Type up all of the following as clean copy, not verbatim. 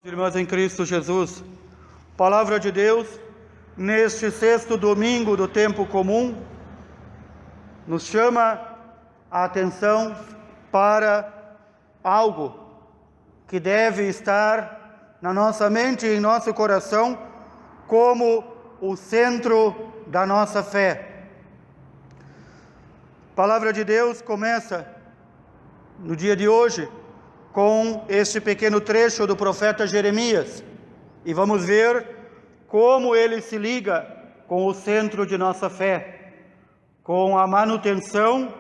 Irmãs em Cristo Jesus, Palavra de Deus, neste sexto domingo do tempo comum, nos chama a atenção para algo que deve estar na nossa mente e em nosso coração como o centro da nossa fé. A Palavra de Deus começa no dia de hoje com este pequeno trecho do profeta Jeremias, e vamos ver como ele se liga com o centro de nossa fé, com a manutenção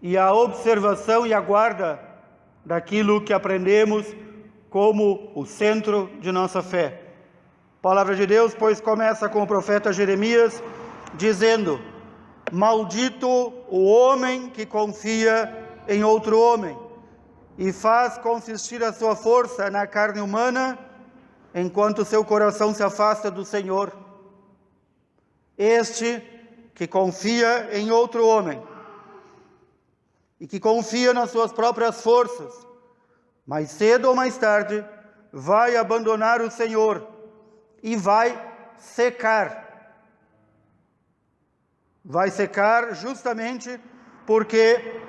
e a observação e a guarda daquilo que aprendemos como o centro de nossa fé. A Palavra de Deus, pois, começa com o profeta Jeremias dizendo: maldito o homem que confia em outro homem, e faz consistir a sua força na carne humana, enquanto seu coração se afasta do Senhor. Este que confia em outro homem, e que confia nas suas próprias forças, mais cedo ou mais tarde, vai abandonar o Senhor, e vai secar. Vai secar justamente porque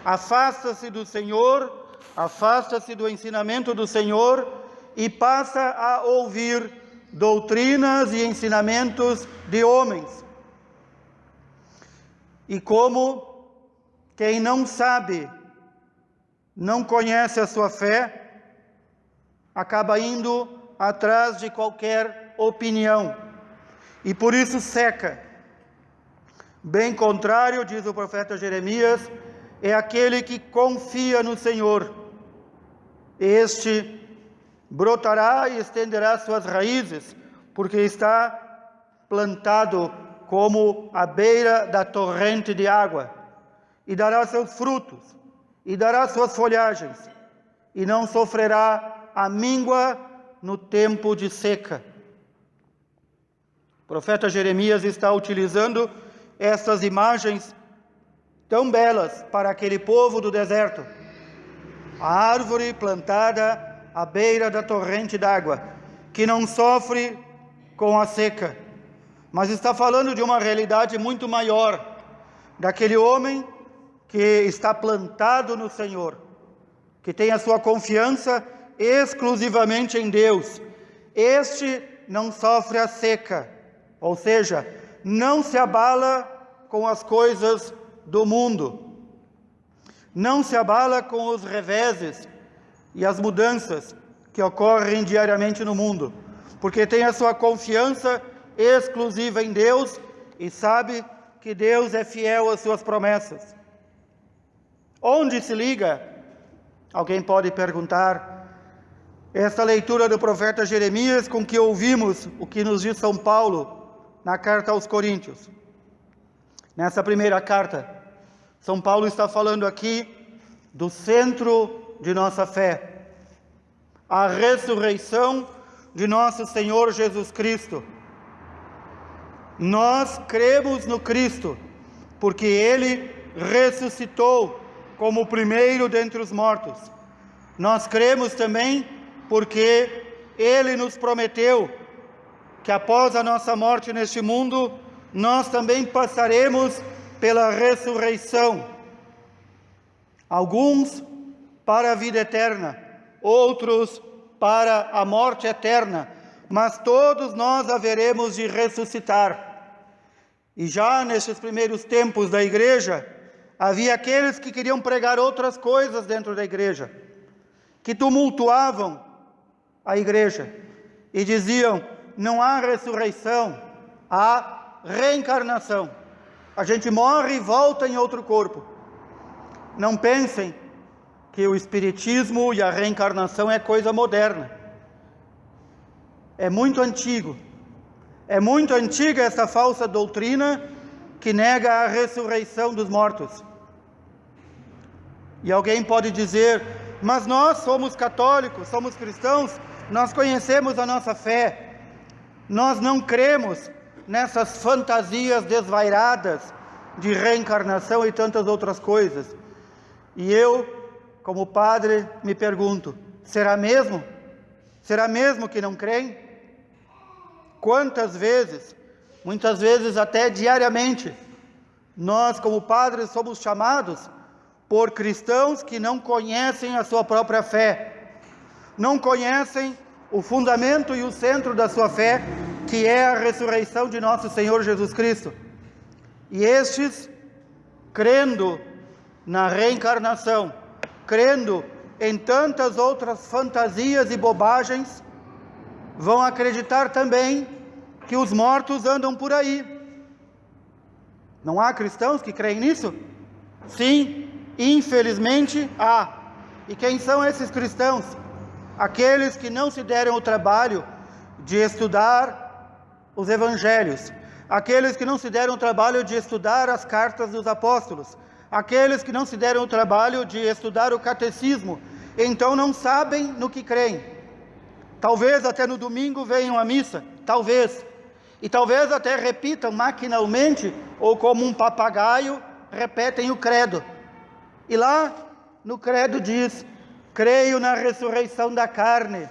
afasta-se do Senhor, afasta-se do ensinamento do Senhor e passa a ouvir doutrinas e ensinamentos de homens. E como quem não sabe, não conhece a sua fé, acaba indo atrás de qualquer opinião e por isso seca. Bem contrário, diz o profeta Jeremias, é aquele que confia no Senhor. Este brotará e estenderá suas raízes, porque está plantado como a beira da torrente de água, e dará seus frutos, e dará suas folhagens, e não sofrerá a míngua no tempo de seca. O profeta Jeremias está utilizando essas imagens tão belas para aquele povo do deserto. A árvore plantada à beira da torrente d'água, que não sofre com a seca, mas está falando de uma realidade muito maior, daquele homem que está plantado no Senhor, que tem a sua confiança exclusivamente em Deus. Este não sofre a seca, ou seja, não se abala com as coisas do mundo, não se abala com os reveses e as mudanças que ocorrem diariamente no mundo, porque tem a sua confiança exclusiva em Deus e sabe que Deus é fiel às suas promessas. Onde se liga? Alguém pode perguntar. Esta leitura do profeta Jeremias com que ouvimos o que nos diz São Paulo na carta aos Coríntios. Nessa primeira carta, São Paulo está falando aqui do centro de nossa fé, a ressurreição de nosso Senhor Jesus Cristo. Nós cremos no Cristo, porque Ele ressuscitou como o primeiro dentre os mortos. Nós cremos também porque Ele nos prometeu que após a nossa morte neste mundo, nós também passaremos pela ressurreição. Alguns para a vida eterna, outros para a morte eterna, mas todos nós haveremos de ressuscitar. E já nesses primeiros tempos da igreja, havia aqueles que queriam pregar outras coisas dentro da igreja, que tumultuavam a igreja e diziam: não há ressurreição, há reencarnação. A gente morre e volta em outro corpo. Não pensem que o espiritismo e a reencarnação é coisa moderna. É muito antigo. É muito antiga essa falsa doutrina que nega a ressurreição dos mortos. E alguém pode dizer: mas nós somos católicos, somos cristãos, nós conhecemos a nossa fé. Nós não cremos nessas fantasias desvairadas de reencarnação e tantas outras coisas. E eu, como padre, me pergunto: será mesmo? Será mesmo que não creem? Quantas vezes, muitas vezes até diariamente, nós como padres somos chamados por cristãos que não conhecem a sua própria fé, não conhecem o fundamento e o centro da sua fé, que é a ressurreição de nosso Senhor Jesus Cristo. E estes, crendo na reencarnação, crendo em tantas outras fantasias e bobagens, vão acreditar também que os mortos andam por aí. Não há cristãos que creem nisso? Sim, infelizmente há. E quem são esses cristãos? Aqueles que não se deram o trabalho de estudar os evangelhos, aqueles que não se deram o trabalho de estudar as cartas dos apóstolos, aqueles que não se deram o trabalho de estudar o catecismo, então não sabem no que creem. Talvez até no domingo venham à missa, talvez, e talvez até repitam maquinalmente, ou como um papagaio, repetem o credo. E lá no credo diz: creio na ressurreição da carne,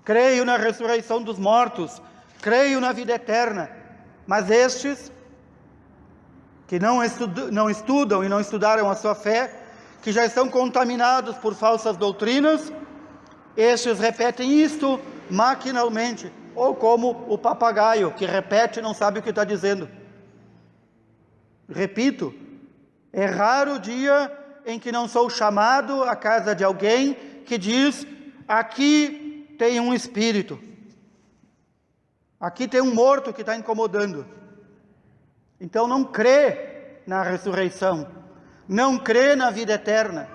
creio na ressurreição dos mortos, creio na vida eterna. Mas estes que não estudam e não estudaram a sua fé, que já estão contaminados por falsas doutrinas, estes repetem isto maquinalmente, ou como o papagaio que repete e não sabe o que está dizendo. Repito, é raro o dia em que não sou chamado à casa de alguém que diz: aqui tem um espírito, aqui tem um morto que está incomodando. Então não crê na ressurreição, não crê na vida eterna,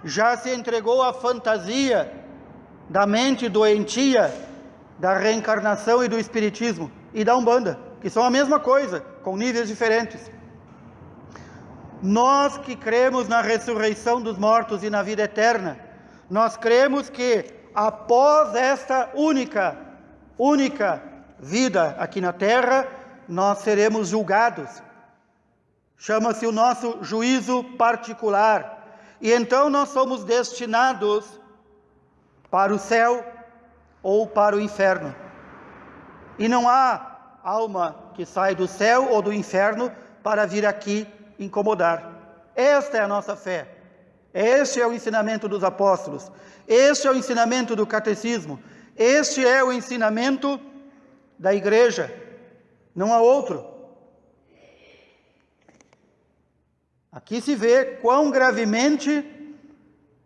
já se entregou à fantasia da mente doentia, da reencarnação e do espiritismo e da Umbanda, que são a mesma coisa, com níveis diferentes. Nós que cremos na ressurreição dos mortos e na vida eterna, nós cremos que após esta única vida aqui na terra, nós seremos julgados. Chama-se o nosso juízo particular. E então nós somos destinados para o céu ou para o inferno. E não há alma que sai do céu ou do inferno para vir aqui incomodar. Esta é a nossa fé. Este é o ensinamento dos apóstolos. Este é o ensinamento do catecismo. Este é o ensinamento da igreja. Não há outro. Aqui se vê quão gravemente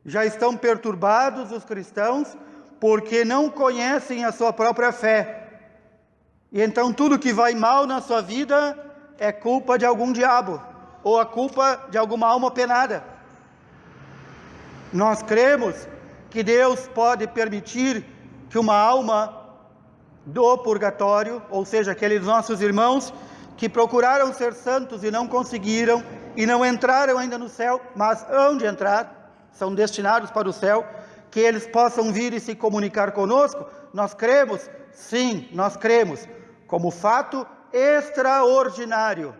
já estão perturbados os cristãos, porque não conhecem a sua própria fé. E então tudo que vai mal na sua vida é culpa de algum diabo, ou a culpa de alguma alma penada. Nós cremos que Deus pode permitir que uma alma do purgatório, ou seja, aqueles nossos irmãos que procuraram ser santos e não conseguiram, e não entraram ainda no céu, mas hão de entrar, são destinados para o céu, que eles possam vir e se comunicar conosco. Nós cremos, sim, nós cremos, como fato extraordinário.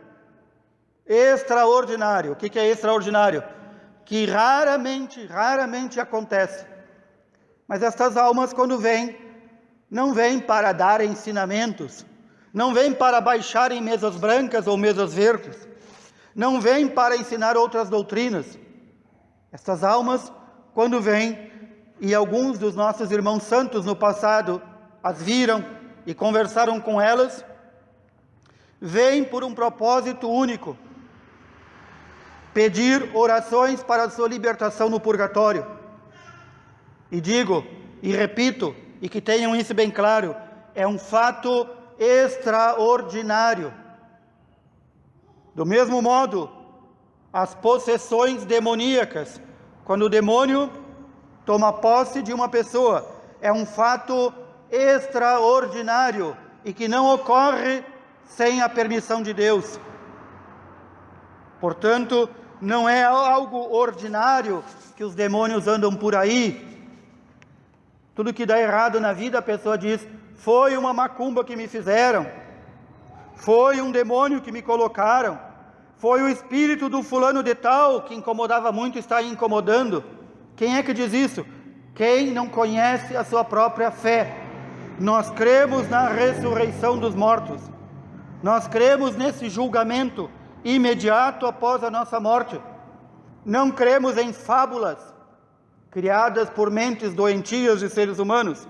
Extraordinário. O que é extraordinário? Que raramente acontece. Mas estas almas, quando vêm, não vêm para dar ensinamentos, não vêm para baixarem mesas brancas ou mesas verdes, não vêm para ensinar outras doutrinas. Estas almas, quando vêm, e alguns dos nossos irmãos santos no passado as viram e conversaram com elas, vêm por um propósito único: pedir orações para a sua libertação no purgatório. E digo, e repito, e que tenham isso bem claro, é um fato extraordinário. Do mesmo modo, as possessões demoníacas, quando o demônio toma posse de uma pessoa, é um fato extraordinário e que não ocorre sem a permissão de Deus. Portanto, não é algo ordinário que os demônios andam por aí. Tudo que dá errado na vida, a pessoa diz: foi uma macumba que me fizeram, foi um demônio que me colocaram, foi o espírito do fulano de tal que incomodava muito e está incomodando. Quem é que diz isso? Quem não conhece a sua própria fé? Nós cremos na ressurreição dos mortos. Nós cremos nesse julgamento imediato após a nossa morte. Não cremos em fábulas criadas por mentes doentias de seres humanos.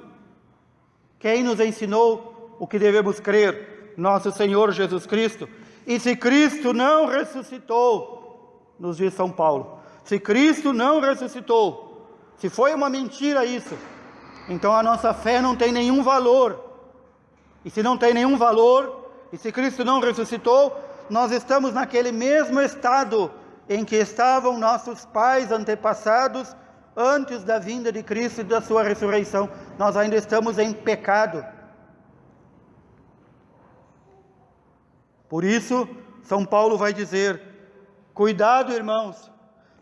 Quem nos ensinou o que devemos crer? Nosso Senhor Jesus Cristo. E se Cristo não ressuscitou, nos diz São Paulo, se Cristo não ressuscitou, se foi uma mentira isso, então a nossa fé não tem nenhum valor. E se não tem nenhum valor, e se Cristo não ressuscitou, nós estamos naquele mesmo estado em que estavam nossos pais antepassados antes da vinda de Cristo e da sua ressurreição. Nós ainda estamos em pecado. Por isso, São Paulo vai dizer: cuidado, irmãos,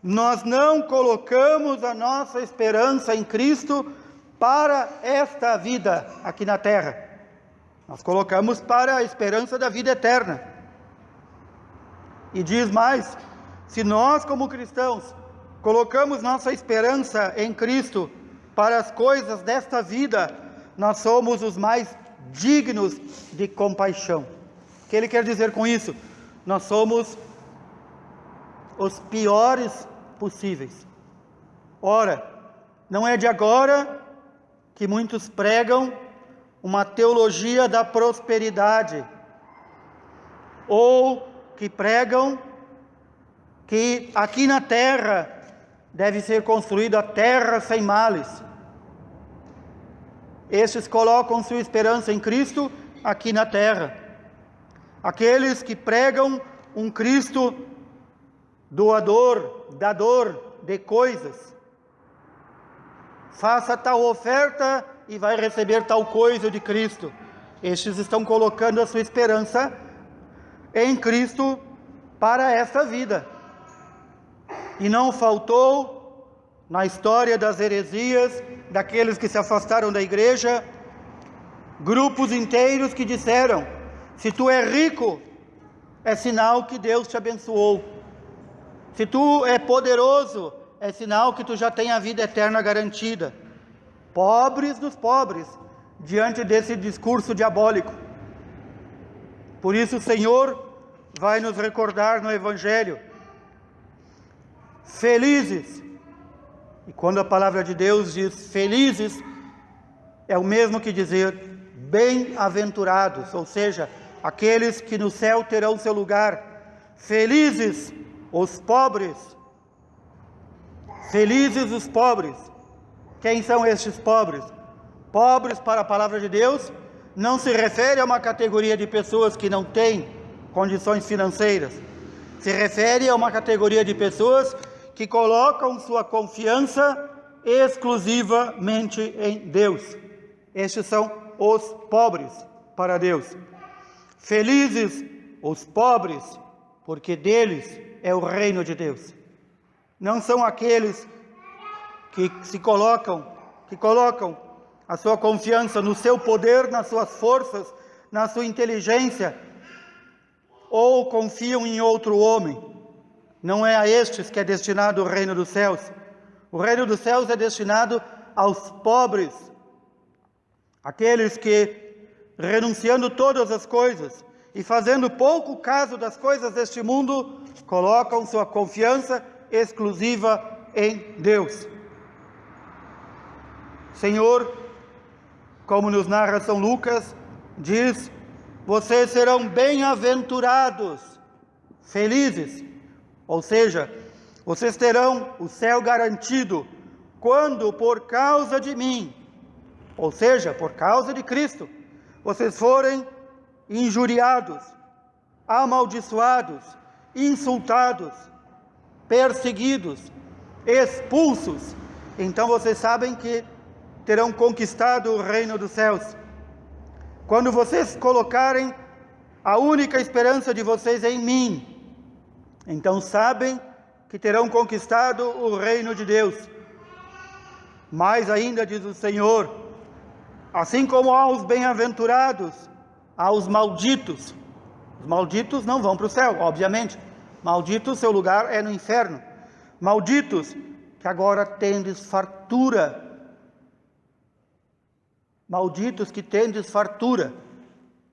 nós não colocamos a nossa esperança em Cristo para esta vida aqui na terra. Nós colocamos para a esperança da vida eterna. E diz mais: se nós como cristãos colocamos nossa esperança em Cristo para as coisas desta vida, nós somos os mais dignos de compaixão. O que ele quer dizer com isso? Nós somos os piores possíveis. Ora, não é de agora que muitos pregam uma teologia da prosperidade, ou que pregam que aqui na terra deve ser construída a terra sem males. Estes colocam sua esperança em Cristo aqui na terra. Aqueles que pregam um Cristo doador, dador de coisas. Faça tal oferta e vai receber tal coisa de Cristo. Estes estão colocando a sua esperança em Cristo para esta vida. E não faltou, na história das heresias, daqueles que se afastaram da igreja, grupos inteiros que disseram: se tu é rico, é sinal que Deus te abençoou. Se tu é poderoso, é sinal que tu já tem a vida eterna garantida. Pobres dos pobres, diante desse discurso diabólico. Por isso o Senhor vai nos recordar no Evangelho: felizes. E quando a palavra de Deus diz felizes, é o mesmo que dizer bem-aventurados, ou seja, aqueles que no céu terão seu lugar. Felizes os pobres. Felizes os pobres. Quem são estes pobres? Pobres, para a palavra de Deus, não se refere a uma categoria de pessoas que não têm condições financeiras. Se refere a uma categoria de pessoas que colocam sua confiança exclusivamente em Deus. Estes são os pobres para Deus. Felizes os pobres, porque deles é o reino de Deus. Não são aqueles que colocam a sua confiança no seu poder, nas suas forças, na sua inteligência, ou confiam em outro homem. Não é a estes que é destinado o reino dos céus. O reino dos céus é destinado aos pobres, aqueles que, renunciando todas as coisas e fazendo pouco caso das coisas deste mundo, colocam sua confiança exclusiva em Deus. Senhor, como nos narra São Lucas, diz: vocês serão bem-aventurados, felizes, ou seja, vocês terão o céu garantido quando por causa de mim, ou seja, por causa de Cristo, vocês forem injuriados, amaldiçoados, insultados, perseguidos, expulsos. Então vocês sabem que terão conquistado o reino dos céus. Quando vocês colocarem a única esperança de vocês em mim, então sabem que terão conquistado o reino de Deus. Mais ainda, diz o Senhor, assim como aos bem-aventurados, aos malditos. Os malditos não vão para o céu, obviamente. Malditos, seu lugar é no inferno. Malditos, que agora tendes fartura Malditos que tendes fartura.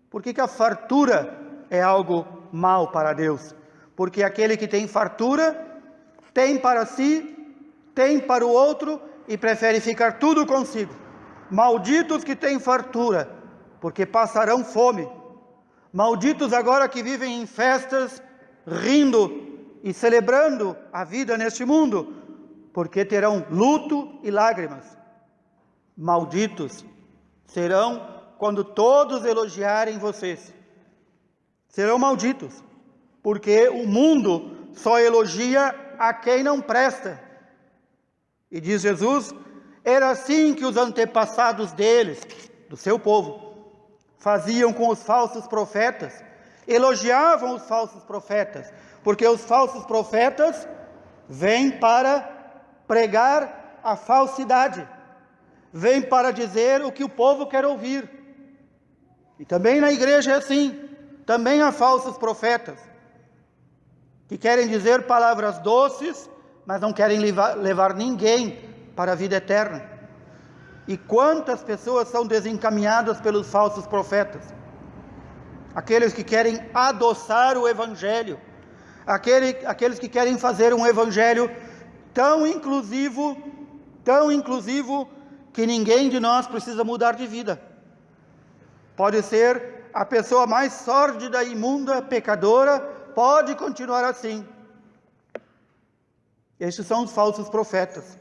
Por que a fartura é algo mal para Deus? Porque aquele que tem fartura, tem para si, tem para o outro e prefere ficar tudo consigo. Malditos que têm fartura, porque passarão fome. Malditos agora que vivem em festas, rindo e celebrando a vida neste mundo, porque terão luto e lágrimas. Malditos serão quando todos elogiarem vocês. Serão malditos, porque o mundo só elogia a quem não presta. E diz Jesus, era assim que os antepassados deles, do seu povo, faziam com os falsos profetas, elogiavam os falsos profetas, porque os falsos profetas vêm para pregar a falsidade, vêm para dizer o que o povo quer ouvir. E também na igreja é assim, também há falsos profetas, que querem dizer palavras doces, mas não querem levar ninguém para a vida eterna. E quantas pessoas são desencaminhadas pelos falsos profetas? Aqueles que querem adoçar o evangelho, aqueles que querem fazer um evangelho tão inclusivo, que ninguém de nós precisa mudar de vida. Pode ser a pessoa mais sórdida, imunda, pecadora, pode continuar assim. Estes são os falsos profetas.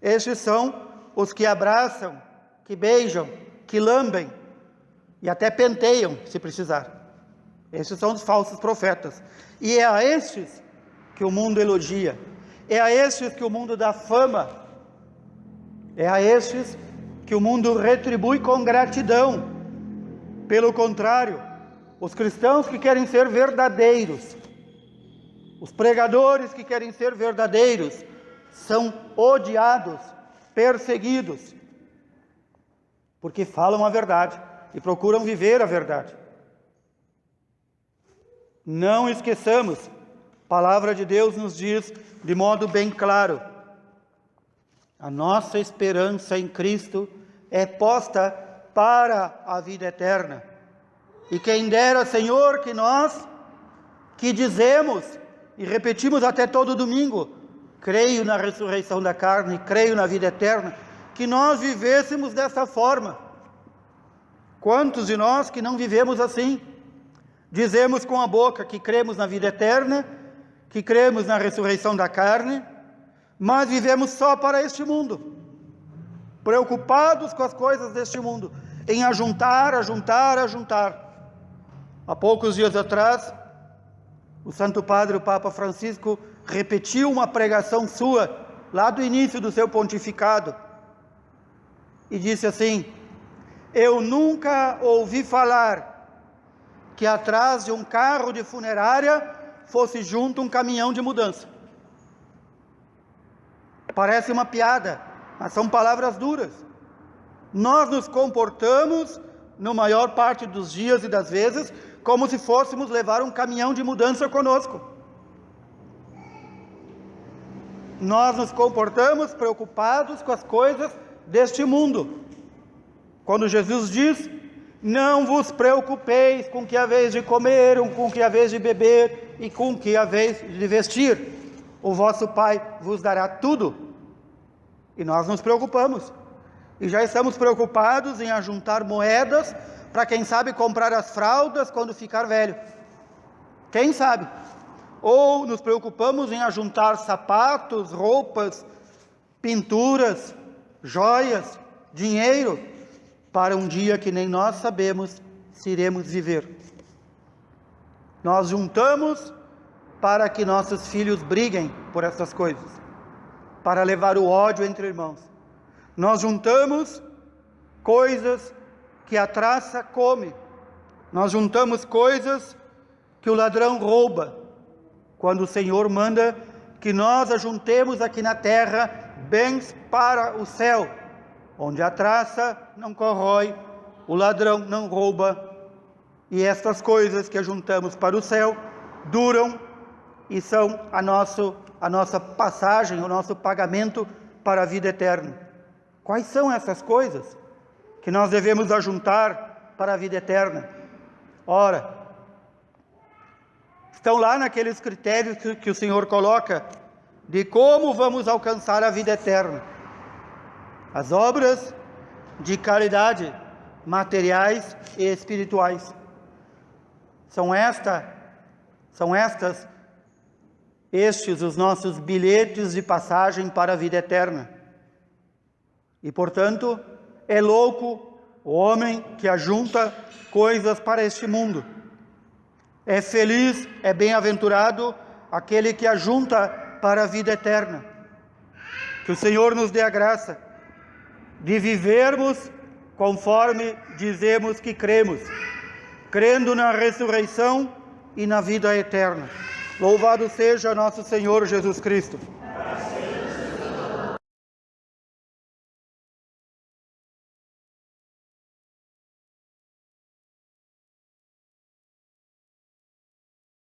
Estes são os que abraçam, que beijam, que lambem e até penteiam, se precisar. Estes são os falsos profetas. E é a estes que o mundo elogia. É a estes que o mundo dá fama. É a estes que o mundo retribui com gratidão. Pelo contrário, os cristãos que querem ser verdadeiros, os pregadores que querem ser verdadeiros, são odiados, perseguidos, porque falam a verdade e procuram viver a verdade. Não esqueçamos, a palavra de Deus nos diz de modo bem claro, a nossa esperança em Cristo é posta para a vida eterna. E quem dera, Senhor, que nós, que dizemos e repetimos até todo domingo, creio na ressurreição da carne, creio na vida eterna, que nós vivêssemos dessa forma. Quantos de nós que não vivemos assim? Dizemos com a boca que cremos na vida eterna, que cremos na ressurreição da carne, mas vivemos só para este mundo, preocupados com as coisas deste mundo, em ajuntar. Há poucos dias atrás, o Santo Padre, o Papa Francisco, repetiu uma pregação sua, lá do início do seu pontificado, e disse assim, eu nunca ouvi falar que atrás de um carro de funerária fosse junto um caminhão de mudança. Parece uma piada, mas são palavras duras. Nós nos comportamos, na maior parte dos dias e das vezes, como se fôssemos levar um caminhão de mudança conosco. Nós nos comportamos preocupados com as coisas deste mundo. Quando Jesus diz, não vos preocupeis com o que haveis de comer, com o que haveis de beber e com o que haveis de vestir. O vosso Pai vos dará tudo. E nós nos preocupamos. E já estamos preocupados em ajuntar moedas para, quem sabe, comprar as fraldas quando ficar velho. Quem sabe? Ou nos preocupamos em ajuntar sapatos, roupas, pinturas, joias, dinheiro, para um dia que nem nós sabemos se iremos viver. Nós juntamos para que nossos filhos briguem por essas coisas, para levar o ódio entre irmãos. Nós juntamos coisas que a traça come. Nós juntamos coisas que o ladrão rouba, quando o Senhor manda que nós ajuntemos aqui na terra bens para o céu, onde a traça não corrói, o ladrão não rouba, e estas coisas que ajuntamos para o céu duram e são a nossa passagem, o nosso pagamento para a vida eterna. Quais são essas coisas? que nós devemos ajuntar para a vida eterna. Ora, estão lá naqueles critérios que o Senhor coloca de como vamos alcançar a vida eterna. As obras de caridade, materiais e espirituais. São estes os nossos bilhetes de passagem para a vida eterna. E, portanto, é louco o homem que ajunta coisas para este mundo. É feliz, é bem-aventurado aquele que ajunta para a vida eterna. Que o Senhor nos dê a graça de vivermos conforme dizemos que cremos, crendo na ressurreição e na vida eterna. Louvado seja nosso Senhor Jesus Cristo.